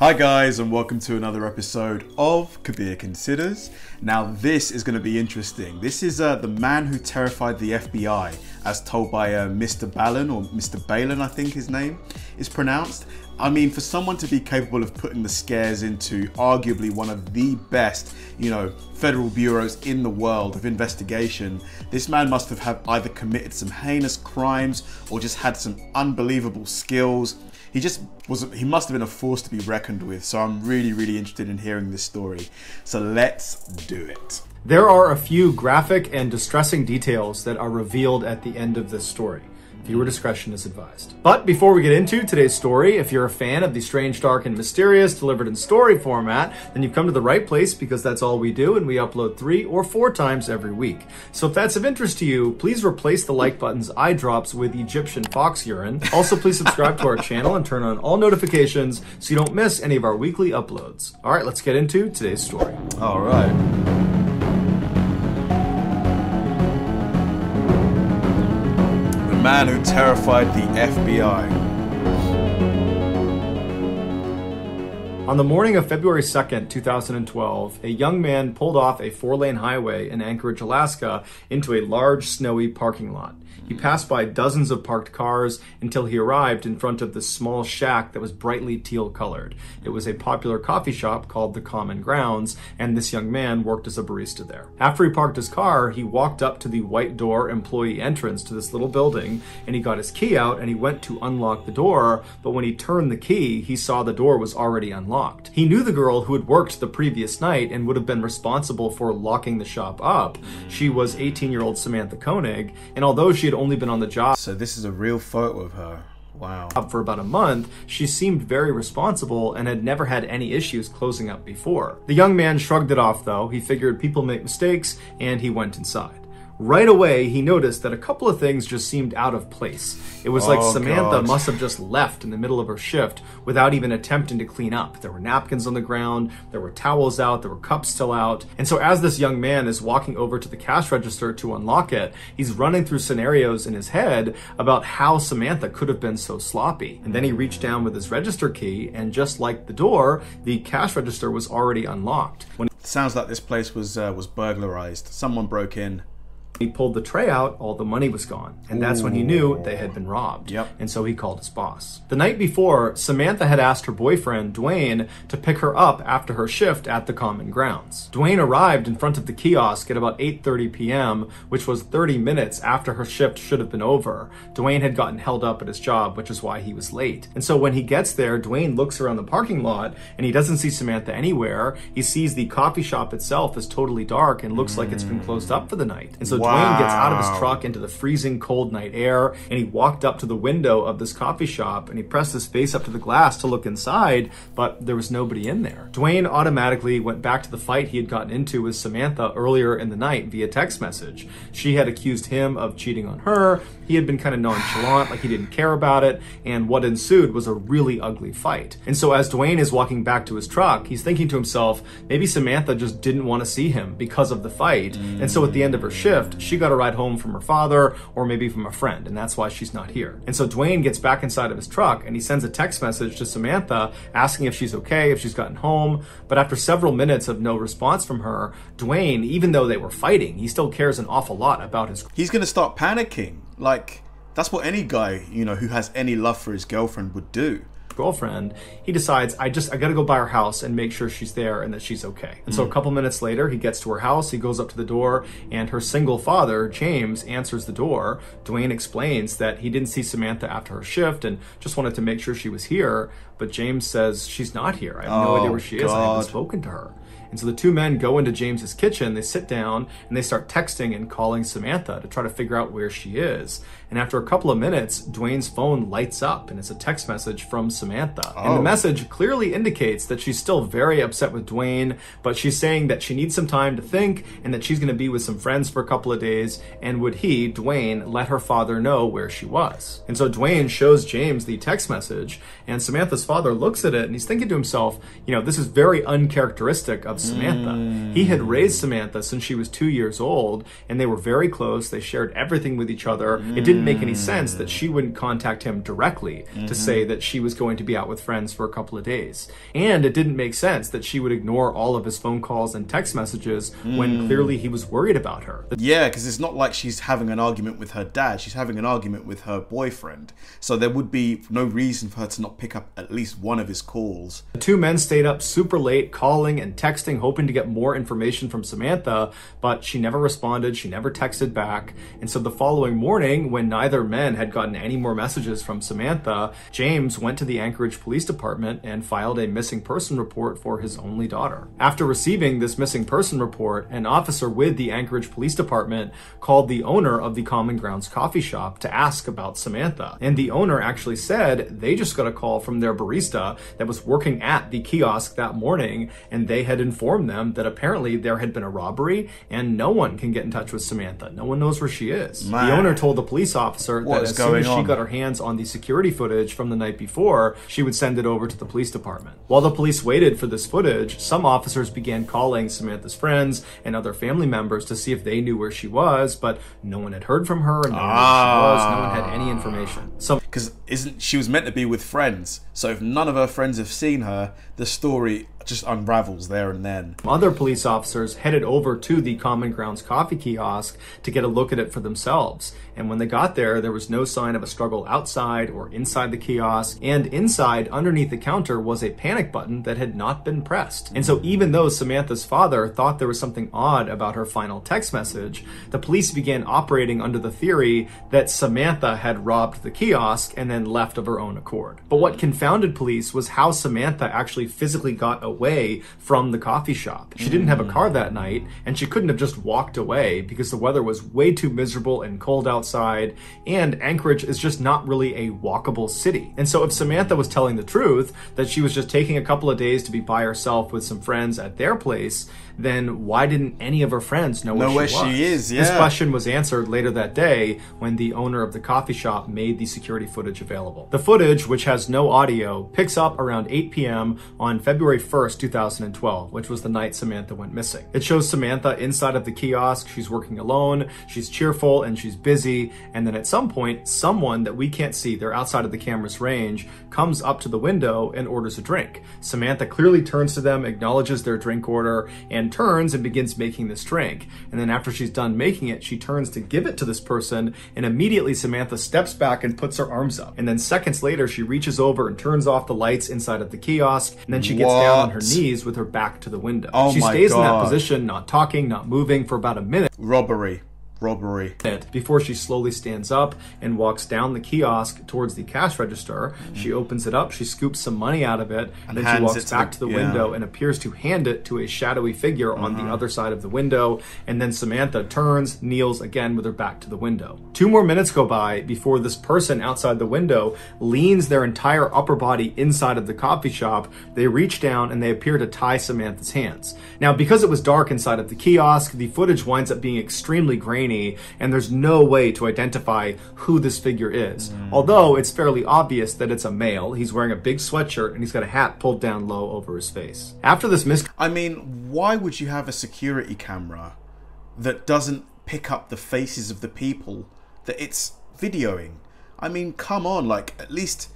Hi guys, and welcome to another episode of Kabir Considers. Now this is going to be interesting. This is the man who terrified the FBI, as told by Mr. Balin, or Mr. Balin I think his name is pronounced. I mean, for someone to be capable of putting the scares into arguably one of the best, federal bureaus in the world of investigation, this man must have either committed some heinous crimes or just had some unbelievable skills. He must have been a force to be reckoned with. So I'm really interested in hearing this story. So let's do it. There are a few graphic and distressing details that are revealed at the end of this story. Viewer discretion is advised. But before we get into today's story, if you're a fan of the strange, dark, and mysterious delivered in story format, then you've come to the right place because that's all we do, and we upload 3 or 4 times every week. So if that's of interest to you, please replace the like button's eye drops with Egyptian fox urine. Also, please subscribe to our channel and turn on all notifications so you don't miss any of our weekly uploads. All right, let's get into today's story. All right. Man who terrified the FBI. On the morning of February 2nd, 2012, a young man pulled off a 4-lane highway in Anchorage, Alaska, into a large, snowy parking lot. He passed by dozens of parked cars until he arrived in front of this small shack that was brightly teal colored. It was a popular coffee shop called the Common Grounds, and this young man worked as a barista there. After he parked his car, he walked up to the white door employee entrance to this little building, and he got his key out and he went to unlock the door, but when he turned the key, he saw the door was already unlocked. He knew the girl who had worked the previous night and would have been responsible for locking the shop up. She was 18-year-old Samantha Koenig, and although she had only been on the job So this is a real photo of her. Wow. For about a month, she seemed very responsible and had never had any issues closing up before. The young man shrugged it off though. He figured people make mistakes, and he went inside. Right away, he noticed that a couple of things just seemed out of place. It was like Samantha must have just left in the middle of her shift without even attempting to clean up. There were napkins on the ground, there were towels out, there were cups still out. And so as this young man is walking over to the cash register to unlock it, he's running through scenarios in his head about how Samantha could have been so sloppy. And then he reached down with his register key, and just like the door, the cash register was already unlocked. Sounds like this place was burglarized. Someone broke in. He pulled the tray out, all the money was gone. And that's when he knew they had been robbed. Yep. And so he called his boss. The night before, Samantha had asked her boyfriend, Dwayne, to pick her up after her shift at the Common Grounds. Dwayne arrived in front of the kiosk at about 8:30 p.m., which was 30 minutes after her shift should have been over. Dwayne had gotten held up at his job, which is why he was late. And so when he gets there, Dwayne looks around the parking lot and he doesn't see Samantha anywhere. He sees the coffee shop itself is totally dark and looks like it's been closed up for the night. And so Dwayne gets out of his truck into the freezing cold night air, and he walked up to the window of this coffee shop and he pressed his face up to the glass to look inside, but there was nobody in there. Dwayne automatically went back to the fight he had gotten into with Samantha earlier in the night via text message. She had accused him of cheating on her. He had been kind of nonchalant, like he didn't care about it, and what ensued was a really ugly fight. And so as Dwayne is walking back to his truck, he's thinking to himself, maybe Samantha just didn't want to see him because of the fight, and so at the end of her shift, she got a ride home from her father or maybe from a friend, and that's why she's not here. And so Dwayne gets back inside of his truck and he sends a text message to Samantha asking if she's okay, if she's gotten home. But after several minutes of no response from her, Dwayne, even though they were fighting, he still cares an awful lot about his... He's gonna start panicking. Like, that's what any guy, who has any love for his girlfriend would do. Girlfriend, he decides, I gotta go by her house and make sure she's there and that she's okay. And so a couple minutes later, he gets to her house, he goes up to the door, and her single father, James, answers the door. Dwayne explains that he didn't see Samantha after her shift and just wanted to make sure she was here, but James says, she's not here. I have no idea where she is. I haven't spoken to her. And so the two men go into James's kitchen, they sit down, and they start texting and calling Samantha to try to figure out where she is. And after a couple of minutes, Dwayne's phone lights up, and it's a text message from Samantha. And the message clearly indicates that she's still very upset with Dwayne, but she's saying that she needs some time to think, and that she's gonna be with some friends for a couple of days, and would he, Dwayne, let her father know where she was. And so Dwayne shows James the text message, and Samantha's father looks at it and he's thinking to himself, you know, this is very uncharacteristic of Samantha. He had raised Samantha since she was 2 years old, and they were very close. They shared everything with each other. It didn't make any sense that she wouldn't contact him directly to say that she was going to be out with friends for a couple of days. And it didn't make sense that she would ignore all of his phone calls and text messages when clearly he was worried about her. Yeah, because it's not like she's having an argument with her dad. She's having an argument with her boyfriend. So there would be no reason for her to not pick up at least one of his calls. The two men stayed up super late, calling and texting, hoping to get more information from Samantha, but she never responded. She never texted back. And so the following morning, when neither men had gotten any more messages from Samantha, James went to the Anchorage Police Department and filed a missing person report for his only daughter. After receiving this missing person report, an officer with the Anchorage Police Department called the owner of the Common Grounds coffee shop to ask about Samantha. And the owner actually said they just got a call from their barista that was working at the kiosk that morning, and they had informed them that apparently there had been a robbery and no one can get in touch with Samantha. No one knows where she is. Man. The owner told the police officer that as soon as she got her hands on the security footage from the night before, she would send it over to the police department. While the police waited for this footage, some officers began calling Samantha's friends and other family members to see if they knew where she was, but no one had heard from her and no one knew where she was. No one had any information. Because she was meant to be with friends, so if none of her friends have seen her, the story just unravels there and then. Other police officers headed over to the Common Grounds coffee kiosk to get a look at it for themselves. And when they got there was no sign of a struggle outside or inside the kiosk. And inside, underneath the counter, was a panic button that had not been pressed. And so even though Samantha's father thought there was something odd about her final text message, the police began operating under the theory that Samantha had robbed the kiosk and then left of her own accord. But what confounded police was how Samantha actually physically got away from the coffee shop. She didn't have a car that night, and she couldn't have just walked away because the weather was way too miserable and cold outside, and Anchorage is just not really a walkable city. And so if Samantha was telling the truth, that she was just taking a couple of days to be by herself with some friends at their place, then why didn't any of her friends know where she is? Yeah. This question was answered later that day when the owner of the coffee shop made the security footage available. The footage, which has no audio, picks up around 8 p.m. on February 1st, 2012, which was the night Samantha went missing. It shows Samantha inside of the kiosk. She's working alone, she's cheerful, and she's busy. And then at some point, someone that we can't see, they're outside of the camera's range, comes up to the window and orders a drink. Samantha clearly turns to them, acknowledges their drink order, and turns and begins making this drink. And then after she's done making it, she turns to give it to this person, and immediately Samantha steps back and puts her arms up. And then seconds later, she reaches over and turns off the lights inside of the kiosk, and then she gets down on her knees with her back to the window. She stays in that position, not talking, not moving, for about a minute. Robbery. Before she slowly stands up and walks down the kiosk towards the cash register. She opens it up, she scoops some money out of it, and then she walks back to the window and appears to hand it to a shadowy figure on the other side of the window. And then Samantha turns, kneels again with her back to the window. 2 more minutes go by before this person outside the window leans their entire upper body inside of the coffee shop. They reach down and they appear to tie Samantha's hands. Now, because it was dark inside of the kiosk, the footage winds up being extremely grainy, and there's no way to identify who this figure is. Although it's fairly obvious that it's a male. He's wearing a big sweatshirt and he's got a hat pulled down low over his face. After this I mean, why would you have a security camera that doesn't pick up the faces of the people that it's videoing? I mean, come on, like, at least,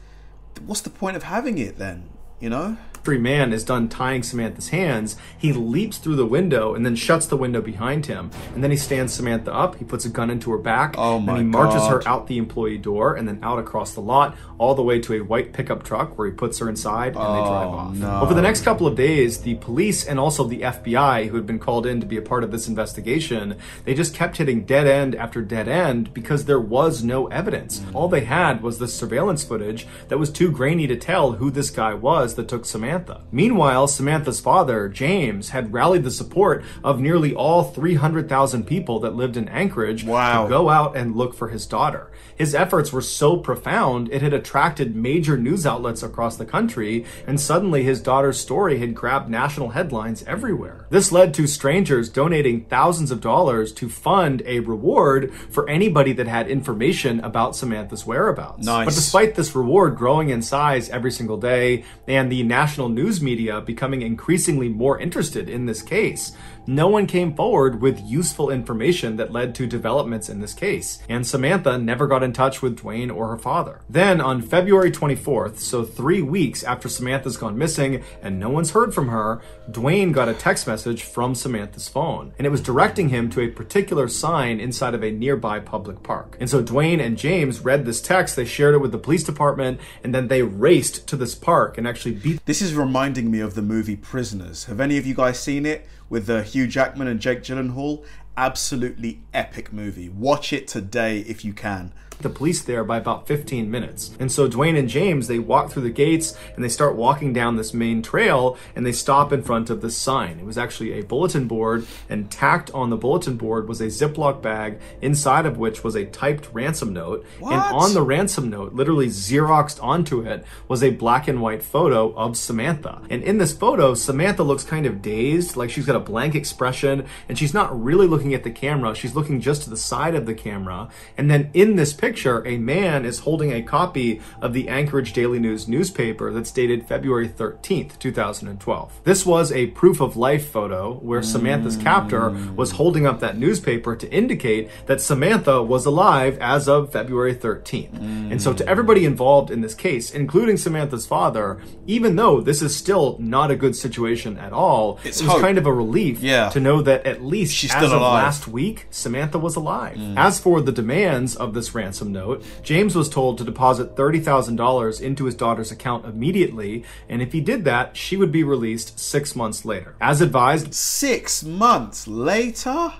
what's the point of having it then, you know? Man is done tying Samantha's hands, he leaps through the window and then shuts the window behind him. And then he stands Samantha up, he puts a gun into her back, and he marches her out the employee door and then out across the lot, all the way to a white pickup truck where he puts her inside and they drive off. No. Over the next couple of days, the police and also the FBI, who had been called in to be a part of this investigation, they just kept hitting dead end after dead end because there was no evidence. All they had was this surveillance footage that was too grainy to tell who this guy was that took Samantha. Meanwhile, Samantha's father, James, had rallied the support of nearly all 300,000 people that lived in Anchorage to go out and look for his daughter. His efforts were so profound, it had attracted major news outlets across the country, and suddenly his daughter's story had grabbed national headlines everywhere. This led to strangers donating thousands of dollars to fund a reward for anybody that had information about Samantha's whereabouts. Nice. But despite this reward growing in size every single day, and the national news media becoming increasingly more interested in this case, no one came forward with useful information that led to developments in this case, and Samantha never got in touch with Dwayne or her father. Then on February 24th, so 3 weeks after Samantha's gone missing and no one's heard from her, Dwayne got a text message from Samantha's phone, and it was directing him to a particular sign inside of a nearby public park. And so Dwayne and James read this text, they shared it with the police department, and then they raced to this park and actually beat. This is reminding me of the movie Prisoners. Have any of you guys seen it? With Hugh Jackman and Jake Gyllenhaal? Absolutely epic movie. Watch it today if you can. The police there by about 15 minutes. And so Dwayne and James, they walk through the gates and they start walking down this main trail and they stop in front of this sign. It was actually a bulletin board, and tacked on the bulletin board was a Ziploc bag inside of which was a typed ransom note. What? And on the ransom note, literally Xeroxed onto it, was a black and white photo of Samantha. And in this photo, Samantha looks kind of dazed, like she's got a blank expression, and she's not really looking at the camera. She's looking just to the side of the camera. And then in this picture, a man is holding a copy of the Anchorage Daily News newspaper that's dated February 13th, 2012. This was a proof of life photo where Samantha's captor was holding up that newspaper to indicate that Samantha was alive as of February 13th. And so to everybody involved in this case, including Samantha's father, even though this is still not a good situation at all, it was hope. kind of a relief to know that at least she's as still of alive. last week, Samantha was alive. As for the demands of this ransom note, James was told to deposit $30,000 into his daughter's account immediately, and if he did that, she would be released 6 months later. As advised 6 months later?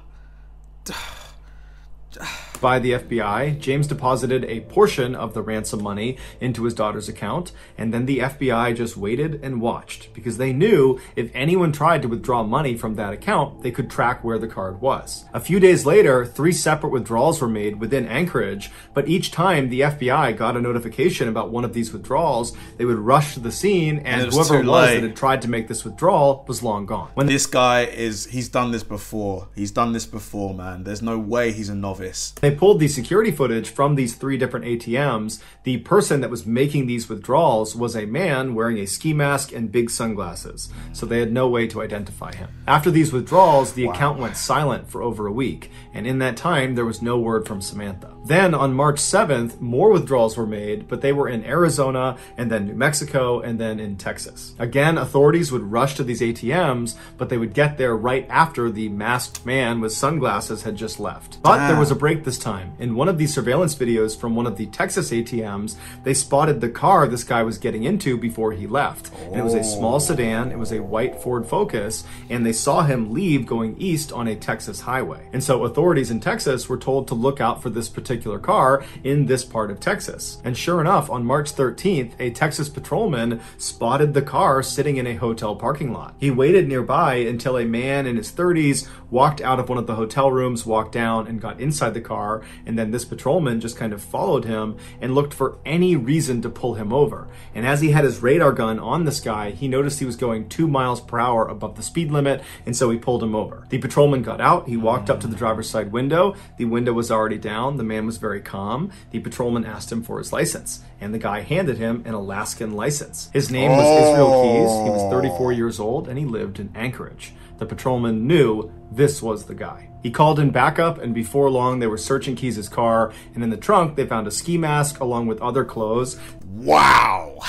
by the FBI, James deposited a portion of the ransom money into his daughter's account, and then the FBI just waited and watched, because they knew if anyone tried to withdraw money from that account, they could track where the card was. A few days later, 3 separate withdrawals were made within Anchorage, but each time the FBI got a notification about one of these withdrawals, they would rush to the scene, and whoever it was that had tried to make this withdrawal was long gone. When this guy he's done this before. He's done this before, man. There's no way he's a novice. They pulled the security footage from these 3 different ATMs. The person that was making these withdrawals was a man wearing a ski mask and big sunglasses, so they had no way to identify him. After these withdrawals, the account went silent for over a week, and in that time, there was no word from Samantha. Then on March 7th, more withdrawals were made, but they were in Arizona, and then New Mexico, and then in Texas. Again, authorities would rush to these ATMs, but they would get there right after the masked man with sunglasses had just left. But there was a break this time. In one of these surveillance videos from one of the Texas ATMs, they spotted the car this guy was getting into before he left. And it was a small sedan, it was a white Ford Focus, and they saw him leave going east on a Texas highway. And so authorities in Texas were told to look out for this particular car in this part of Texas. And sure enough, on March 13th, a Texas patrolman spotted the car sitting in a hotel parking lot. He waited nearby until a man in his 30s walked out of one of the hotel rooms, walked down, and got inside the car, and then this patrolman just kind of followed him and looked for any reason to pull him over. And as he had his radar gun on this guy, he noticed he was going 2 miles per hour above the speed limit, and so he pulled him over. The patrolman got out, he walked up to the driver's side window, the window was already down, the man was very calm. The patrolman asked him for his license, and the guy handed him an Alaskan license. His name was Israel Keys, he was 34 years old, and he lived in Anchorage. The patrolman knew this was the guy. He called in backup, and before long they were searching Keys' car, and in the trunk they found a ski mask along with other clothes. Wow!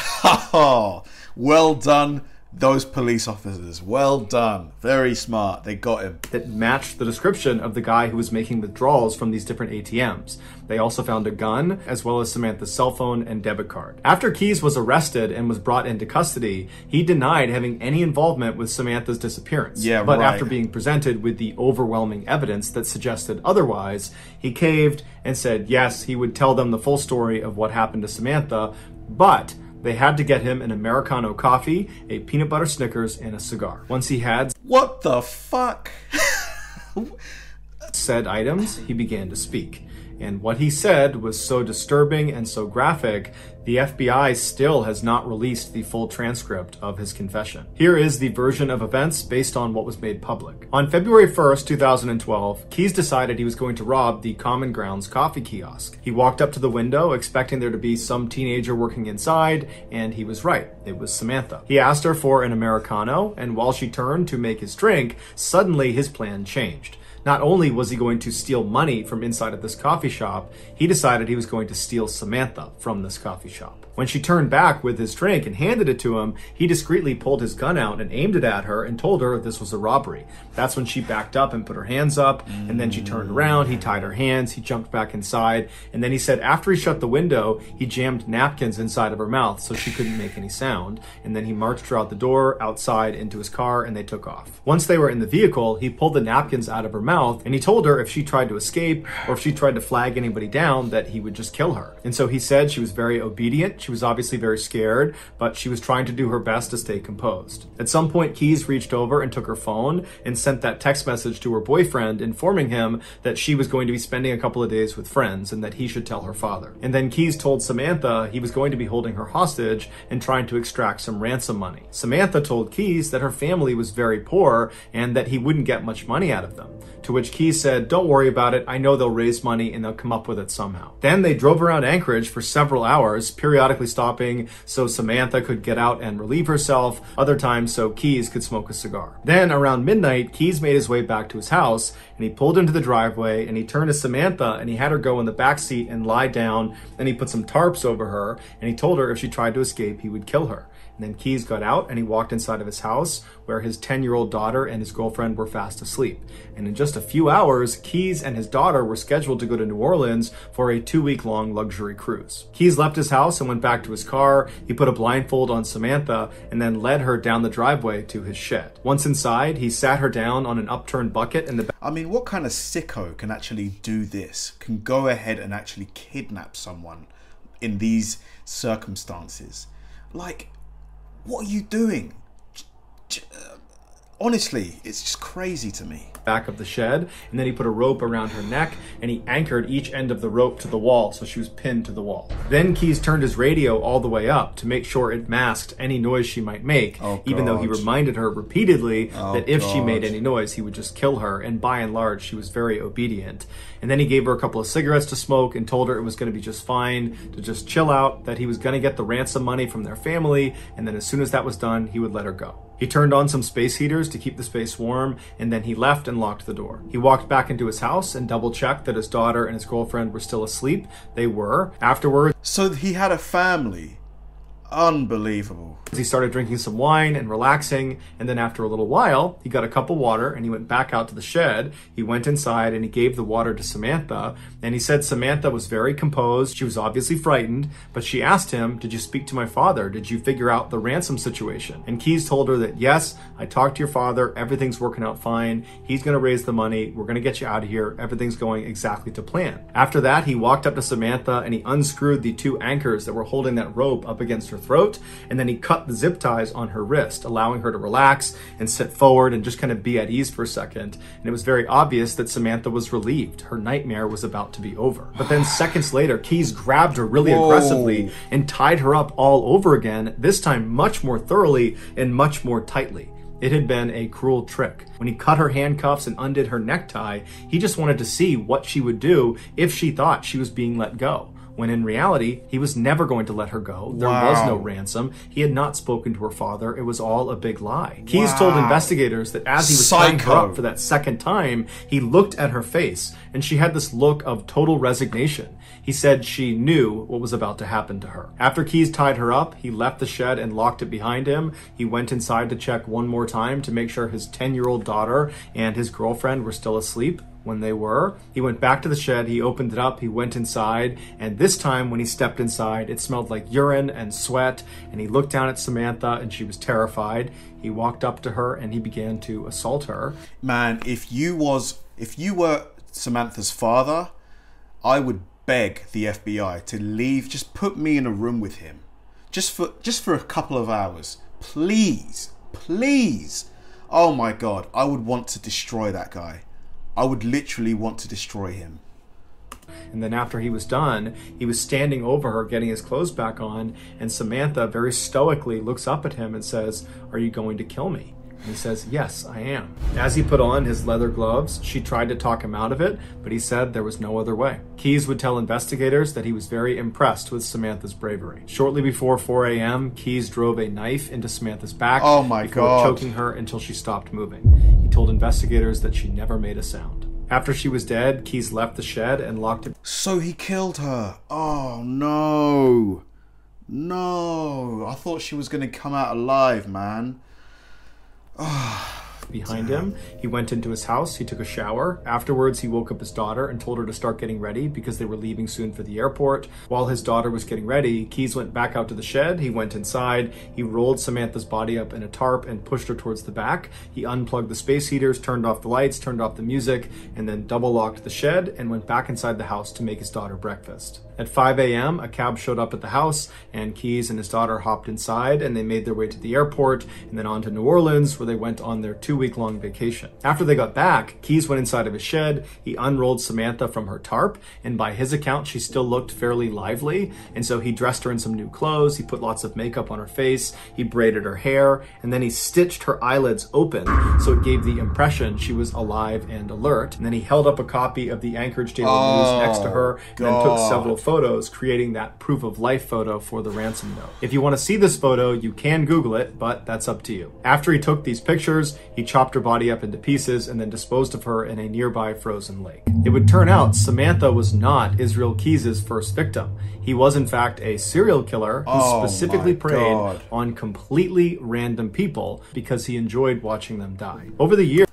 Well done, those police officers. Well done. Very smart. They got him. That matched the description of the guy who was making withdrawals from these different ATMs. They also found a gun, as well as Samantha's cell phone and debit card. After Keys was arrested and was brought into custody, he denied having any involvement with Samantha's disappearance. But after being presented with the overwhelming evidence that suggested otherwise, he caved and said yes, he would tell them the full story of what happened to Samantha, but they had to get him an Americano coffee, a peanut butter Snickers, and a cigar. Once he had what the fuck? said items, he began to speak. And what he said was so disturbing and so graphic, the FBI still has not released the full transcript of his confession. Here is the version of events based on what was made public. On February 1st, 2012, Keyes decided he was going to rob the Common Grounds coffee kiosk. He walked up to the window expecting there to be some teenager working inside, and he was right. It was Samantha. He asked her for an Americano, and while she turned to make his drink, suddenly his plan changed. Not only was he going to steal money from inside of this coffee shop, he decided he was going to steal Samantha from this coffee shop. When she turned back with his drink and handed it to him, he discreetly pulled his gun out and aimed it at her and told her this was a robbery. That's when she backed up and put her hands up, and then she turned around, he tied her hands, he jumped back inside, and then he said after he shut the window, he jammed napkins inside of her mouth so she couldn't make any sound, and then he marched her out the door, outside, into his car, and they took off. Once they were in the vehicle, he pulled the napkins out of her mouth, and he told her if she tried to escape, or if she tried to flag anybody down, that he would just kill her. And so he said she was very obedient. She was obviously very scared, but she was trying to do her best to stay composed. At some point, Keyes reached over and took her phone and sent that text message to her boyfriend, informing him that she was going to be spending a couple of days with friends and that he should tell her father. And then Keyes told Samantha he was going to be holding her hostage and trying to extract some ransom money. Samantha told Keyes that her family was very poor and that he wouldn't get much money out of them. To which Keyes said, "Don't worry about it. I know they'll raise money and they'll come up with it somehow." Then they drove around Anchorage for several hours, periodically stopping so Samantha could get out and relieve herself, other times so Keyes could smoke a cigar. Then around midnight, Keyes made his way back to his house and he pulled into the driveway and he turned to Samantha and he had her go in the back seat and lie down, and he put some tarps over her and he told her if she tried to escape, he would kill her. And then Keyes got out and he walked inside of his house where his 10-year-old daughter and his girlfriend were fast asleep. And in just a few hours, Keyes and his daughter were scheduled to go to New Orleans for a 2-week-long luxury cruise. Keyes left his house and went back to his car. He put a blindfold on Samantha and then led her down the driveway to his shed. Once inside, he sat her down on an upturned bucket in the back. I mean, what kind of sicko can actually do this? Can go ahead and actually kidnap someone in these circumstances? Like, what are you doing? Honestly, it's just crazy to me. Back of the shed, and then he put a rope around her neck and he anchored each end of the rope to the wall so she was pinned to the wall. Then Keyes turned his radio all the way up to make sure it masked any noise she might make, even though he reminded her repeatedly that if she made any noise, he would just kill her, and by and large, she was very obedient. And then he gave her a couple of cigarettes to smoke and told her it was going to be just fine, to just chill out, that he was going to get the ransom money from their family, and then as soon as that was done, he would let her go. He turned on some space heaters to keep the space warm, and then he left and locked the door. He walked back into his house and double-checked that his daughter and his girlfriend were still asleep. They were. Afterwards, so he had a family. Unbelievable. he started drinking some wine and relaxing, and then after a little while, he got a cup of water and he went back out to the shed. He went inside and he gave the water to Samantha, and he said Samantha was very composed. She was obviously frightened, but she asked him, "Did you speak to my father? Did you figure out the ransom situation?" And Keyes told her that, "Yes, I talked to your father. Everything's working out fine. He's going to raise the money. We're going to get you out of here. Everything's going exactly to plan." After that, he walked up to Samantha and he unscrewed the 2 anchors that were holding that rope up against her throat, and then he cut the zip ties on her wrist, allowing her to relax and sit forward and just kind of be at ease for a second. And it was very obvious that Samantha was relieved. Her nightmare was about to be over. But then seconds later, Keyes grabbed her really aggressively and tied her up all over again, this time much more thoroughly and much more tightly. It had been a cruel trick. When he cut her handcuffs and undid her necktie, he just wanted to see what she would do if she thought she was being let go. When in reality, he was never going to let her go. There was no ransom. He had not spoken to her father. It was all a big lie. Keyes told investigators that as he was tying her up for that second time, he looked at her face, and she had this look of total resignation. He said she knew what was about to happen to her. After Keyes tied her up, he left the shed and locked it behind him. He went inside to check one more time to make sure his 10-year-old daughter and his girlfriend were still asleep. When they were, he went back to the shed, he opened it up, he went inside, and this time when he stepped inside, it smelled like urine and sweat, and he looked down at Samantha and she was terrified. He walked up to her and he began to assault her. Man, if you were Samantha's father, I would beg the FBI to leave, just put me in a room with him. Just for a couple of hours. Please. Please. Oh my God, I would want to destroy that guy. I would literally want to destroy him. And then after he was done, he was standing over her, getting his clothes back on, and Samantha very stoically looks up at him and says, "Are you going to kill me?" And he says, "Yes, I am." As he put on his leather gloves, she tried to talk him out of it, but he said there was no other way. Keyes would tell investigators that he was very impressed with Samantha's bravery. Shortly before 4 a.m., Keyes drove a knife into Samantha's back before choking her until she stopped moving. He told investigators that she never made a sound. After she was dead, Keyes left the shed and locked it. So he killed her. Oh, no. No. I thought she was going to come out alive, man. Behind him. He went into his house, he took a shower. Afterwards, he woke up his daughter and told her to start getting ready because they were leaving soon for the airport. While his daughter was getting ready, Keyes went back out to the shed. He went inside. He rolled Samantha's body up in a tarp and pushed her towards the back. He unplugged the space heaters, turned off the lights, turned off the music, and then double locked the shed and went back inside the house to make his daughter breakfast. At 5 a.m., a cab showed up at the house, and Keyes and his daughter hopped inside, and they made their way to the airport and then on to New Orleans, where they went on their 2-week-long vacation. After they got back, Keyes went inside of his shed. He unrolled Samantha from her tarp, and by his account, she still looked fairly lively, and so he dressed her in some new clothes. He put lots of makeup on her face. He braided her hair, and then he stitched her eyelids open so it gave the impression she was alive and alert. And then he held up a copy of the Anchorage Daily News next to her, and then took several photos, creating that proof of life photo for the ransom note. If you want to see this photo, you can Google it, but that's up to you. After he took these pictures, he chopped her body up into pieces and then disposed of her in a nearby frozen lake. It would turn out Samantha was not Israel Keyes' first victim. He was in fact a serial killer who specifically preyed on completely random people because he enjoyed watching them die. Over the years,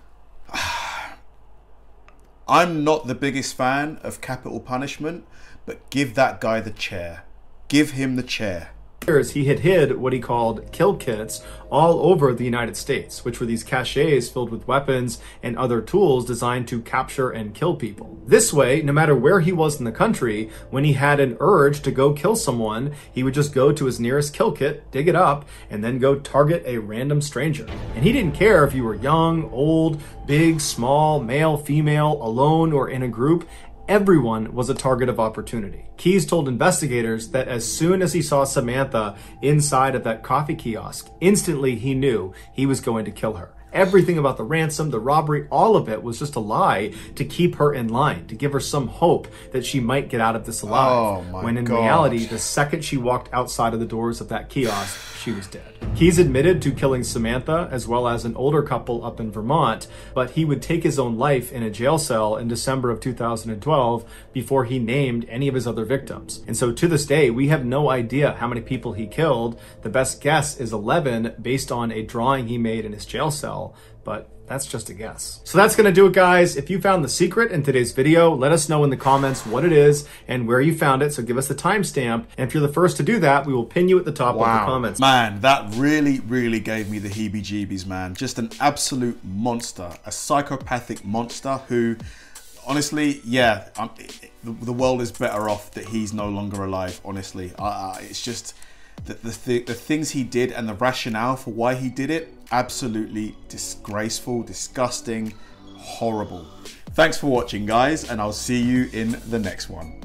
I'm not the biggest fan of capital punishment, but give that guy the chair. Give him the chair. He had hid what he called kill kits all over the United States, which were these caches filled with weapons and other tools designed to capture and kill people. This way, no matter where he was in the country, when he had an urge to go kill someone, he would just go to his nearest kill kit, dig it up, and then go target a random stranger. And he didn't care if you were young, old, big, small, male, female, alone, or in a group. Everyone was a target of opportunity. Keyes told investigators that as soon as he saw Samantha inside of that coffee kiosk, instantly he knew he was going to kill her. Everything about the ransom, the robbery, all of it was just a lie to keep her in line, to give her some hope that she might get out of this alive. When in reality, the second she walked outside of the doors of that kiosk, she was dead. Keyes admitted to killing Samantha as well as an older couple up in Vermont, but he would take his own life in a jail cell in December of 2012 before he named any of his other victims. And so to this day, we have no idea how many people he killed. The best guess is 11 based on a drawing he made in his jail cell, but that's just a guess. So that's gonna do it, guys. If you found the secret in today's video, let us know in the comments what it is and where you found it, so give us the timestamp. And if you're the first to do that, we will pin you at the top of the comments. Man, that really gave me the heebie-jeebies, man. Just an absolute monster, a psychopathic monster who, honestly, yeah, the world is better off that he's no longer alive, honestly. It's just the things he did and the rationale for why he did it, absolutely disgraceful, disgusting, horrible. Thanks for watching, guys, and I'll see you in the next one.